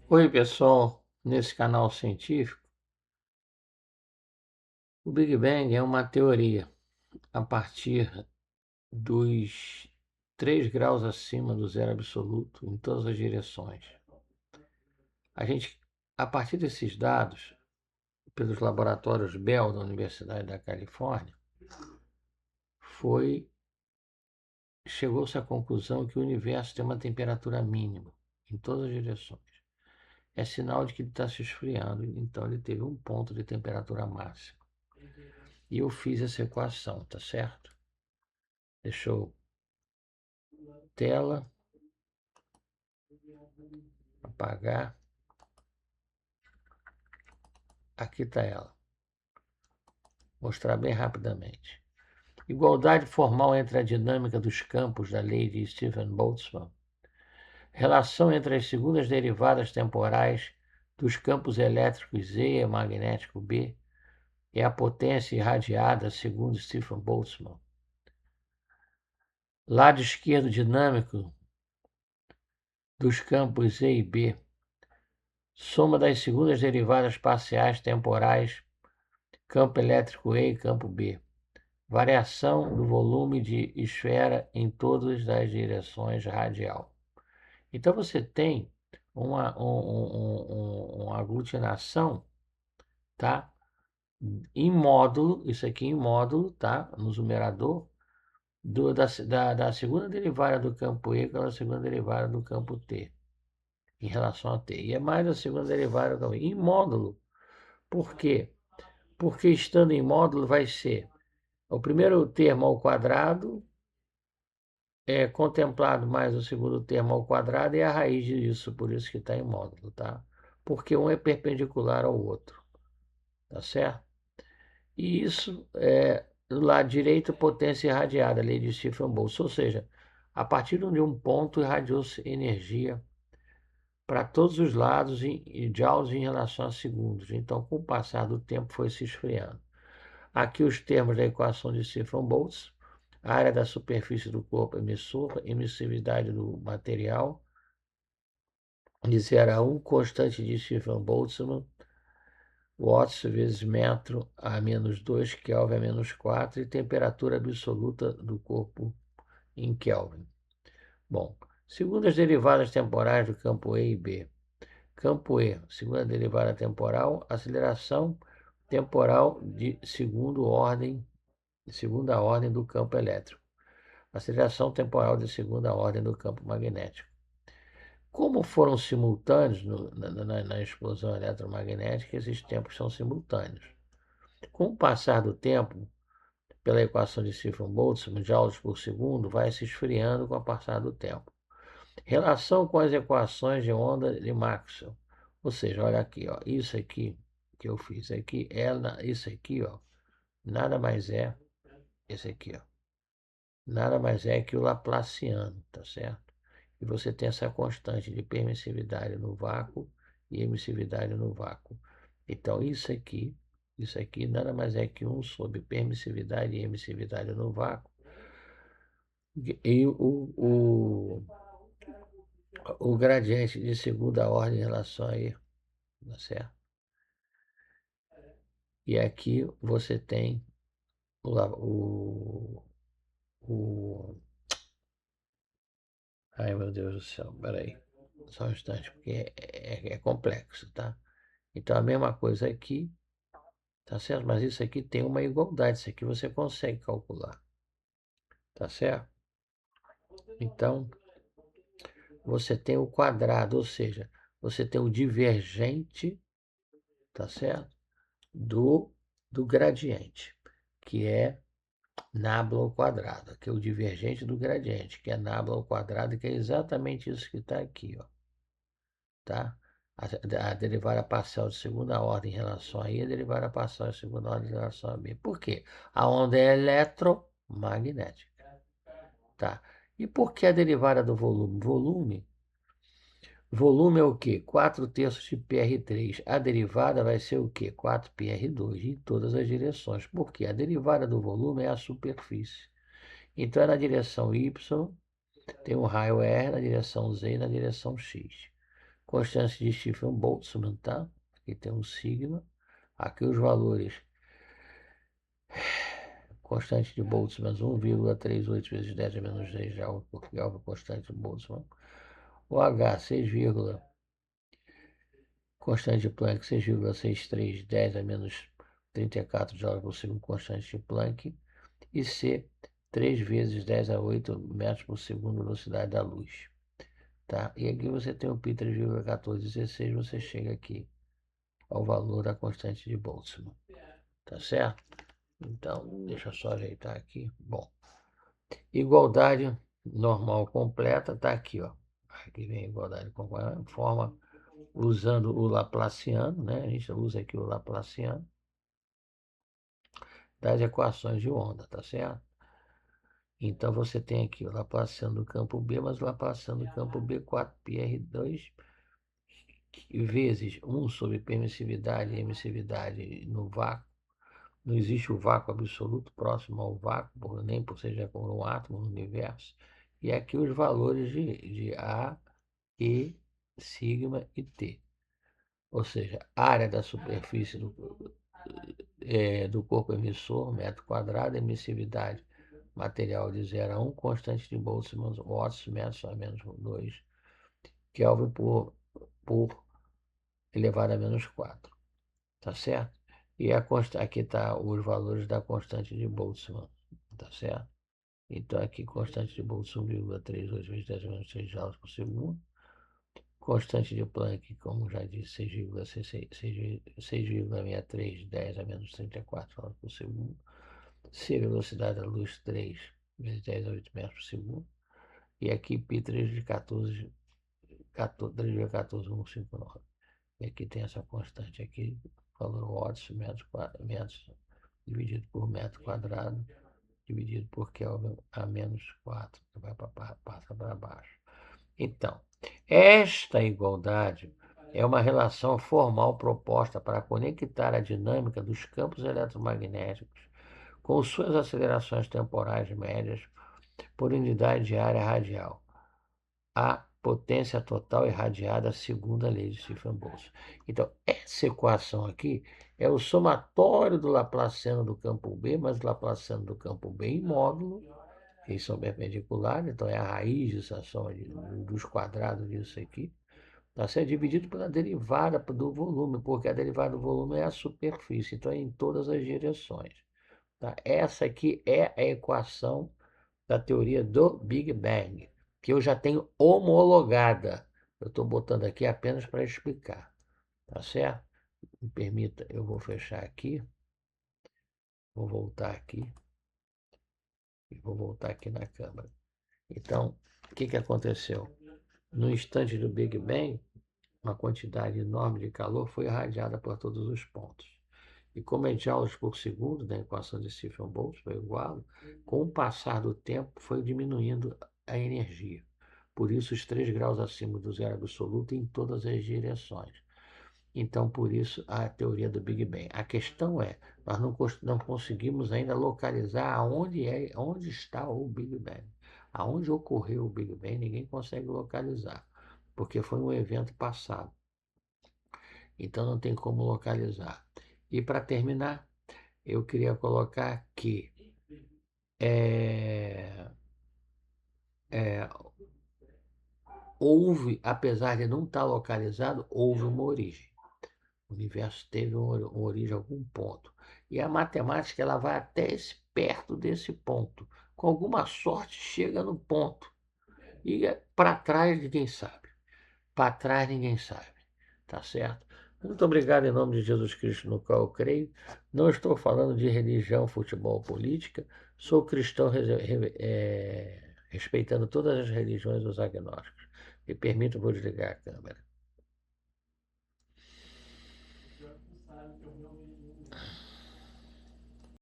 Oi, pessoal. Nesse canal científico, o Big Bang é uma teoria a partir dos 3 graus acima do zero absoluto em todas as direções. A gente, a partir desses dados, pelos laboratórios Bell da Universidade da Califórnia, chegou-se à conclusão que o universo tem uma temperatura mínima em todas as direções. É sinal de que ele está se esfriando, então ele teve um ponto de temperatura máxima. E eu fiz essa equação, tá certo? Deixa eu tela, apagar. Aqui está ela. Mostrar bem rapidamente. Igualdade formal entre a dinâmica dos campos da lei de Stephen Boltzmann. Relação entre as segundas derivadas temporais dos campos elétricos E e magnético B e a potência irradiada segundo Stephen Boltzmann. Lado esquerdo dinâmico dos campos E e B. Soma das segundas derivadas parciais temporais, campo elétrico E e campo B. Variação do volume de esfera em todas as direções radial. Então você tem uma aglutinação, tá? Em módulo, isso aqui em módulo, tá? No numerador, da segunda derivada do campo E pela segunda derivada do campo T, em relação a T. E é mais a segunda derivada do campo E. Em módulo. Por quê? Porque estando em módulo vai ser o primeiro termo ao quadrado é contemplado mais o segundo termo ao quadrado e a raiz disso, por isso que está em módulo, tá? Porque um é perpendicular ao outro, tá certo? E isso é do lado direito, potência irradiada, lei de Stephen-Boltzmann, ou seja, a partir de um ponto irradiou-se energia para todos os lados em joules em relação a segundos. Então, com o passar do tempo, foi se esfriando. Aqui os termos da equação de Stephen-Boltzmann, área da superfície do corpo emissor, emissividade do material, de 0 a 1, constante de Stephen-Boltzmann, watts vezes metro a menos 2, Kelvin a menos 4, e temperatura absoluta do corpo em Kelvin. Bom, segundo as derivadas temporais do campo E e B. Campo E, segunda derivada temporal, aceleração temporal de segunda ordem do campo elétrico. Aceleração temporal de segunda ordem do campo magnético. Como foram simultâneos na explosão eletromagnética, esses tempos são simultâneos. Com o passar do tempo, pela equação de Stephen-Boltzmann, joules por segundo, vai se esfriando com o passar do tempo. Relação com as equações de onda de Maxwell. Ou seja, olha aqui, ó, isso aqui que eu fiz aqui, isso aqui, ó, nada mais é, esse aqui, ó, nada mais é que o Laplaciano, tá certo? E você tem essa constante de permissividade no vácuo e emissividade no vácuo. Então, isso aqui nada mais é que 1 sobre permissividade e emissividade no vácuo. E o gradiente de segunda ordem em relação a E, tá certo? E aqui você tem o, o ai meu Deus do céu, peraí, só um instante, porque é complexo, tá? Então a mesma coisa aqui, tá certo? Mas isso aqui tem uma igualdade, isso aqui você consegue calcular, tá certo? Então você tem o quadrado, ou seja, você tem o divergente, tá certo? Do, do gradiente, que é nabla ao quadrado, que é o divergente do gradiente, que é nabla ao quadrado, que é exatamente isso que está aqui, ó, tá? A derivada parcial de segunda ordem em relação a I, a derivada parcial de segunda ordem em relação a B. Por quê? A onda é eletromagnética, tá? E por que a derivada do volume? Volume é o quê? 4/3 de PR3. A derivada vai ser o quê? 4πr2 em todas as direções. Por quê? A derivada do volume é a superfície. Então, é na direção Y, tem um raio R, na direção Z e na direção X. Constante de Stephen Boltzmann, tá? Aqui tem um sigma. Aqui os valores. Constante de Boltzmann, 1,38 vezes 10 a menos 6 Joule por Kelvin, constante de Boltzmann. O H, 6, constante de Planck, 6,63, 10 a menos 34 Joule por segundo, constante de Planck. E C, 3 vezes 10 a 8 metros por segundo, velocidade da luz. Tá? E aqui você tem o π 3,1416, você chega aqui ao valor da constante de Boltzmann. Tá certo? Então, deixa eu só ajeitar aqui. Bom, igualdade normal completa está aqui, ó. Aqui vem a igualdade completa, forma usando o Laplaciano, né? A gente usa aqui o Laplaciano das equações de onda, tá certo? Então você tem aqui o Laplaciano do campo B, mas o Laplaciano do campo B 4πr2 vezes 1 sobre permissividade e emissividade no vácuo. Não existe o vácuo absoluto próximo ao vácuo, nem por seja por um átomo no universo. E aqui os valores de A, E, sigma e T. Ou seja, área da superfície do corpo emissor, metro quadrado, emissividade material de 0 a 1, constante de Boltzmann, watts, metros a menos 2, Kelvin por elevado a menos 4. Tá certo? E aqui está os valores da constante de Boltzmann, tá certo? Então, aqui, constante de Boltzmann, 1,38 vezes 10 a menos 6 joules por segundo. Constante de Planck, como já disse, 6,63, 10 a menos 34 joules por segundo. C, velocidade da luz, 3 vezes 10 a 8 metros por segundo. E aqui, π 3 de 14, 3,159. E aqui tem essa constante aqui, valor watts, metros dividido por metro quadrado, dividido por Kelvin a menos 4, que passa para baixo. Então, esta igualdade é uma relação formal proposta para conectar a dinâmica dos campos eletromagnéticos com suas acelerações temporais médias por unidade de área radial, a potência total irradiada segundo a lei de Stephen-Boltzmann. Então, essa equação aqui é o somatório do Laplaciano do campo B, mas o Laplaciano do campo B em módulo, eles são perpendiculares, então é a raiz dessa soma dos quadrados disso aqui, está sendo dividido pela derivada do volume, porque a derivada do volume é a superfície, então é em todas as direções. Tá? Essa aqui é a equação da teoria do Big Bang, que eu já tenho homologada. Eu estou botando aqui apenas para explicar, tá certo? Me permita, eu vou fechar aqui, vou voltar aqui e vou voltar aqui na câmera. Então, o que aconteceu? No instante do Big Bang, uma quantidade enorme de calor foi irradiada por todos os pontos. E como é joules por segundo, da equação de Stephen-Boltzmann, foi igual, com o passar do tempo foi diminuindo a energia. Por isso, os 3 graus acima do zero absoluto em todas as direções. Então, por isso, a teoria do Big Bang. A questão é, nós não conseguimos ainda localizar onde está o Big Bang. Aonde ocorreu o Big Bang, ninguém consegue localizar, porque foi um evento passado. Então, não tem como localizar. E para terminar, eu queria colocar que houve, apesar de não estar localizado, houve uma origem. O universo teve uma origem a algum ponto. E a matemática ela vai até perto desse ponto. Com alguma sorte, chega no ponto. E para trás ninguém sabe. Para trás ninguém sabe. Tá certo? Muito obrigado em nome de Jesus Cristo, no qual eu creio. Não estou falando de religião, futebol, política. Sou cristão respeitando todas as religiões dos agnósticos. Me permita, vou desligar a câmera.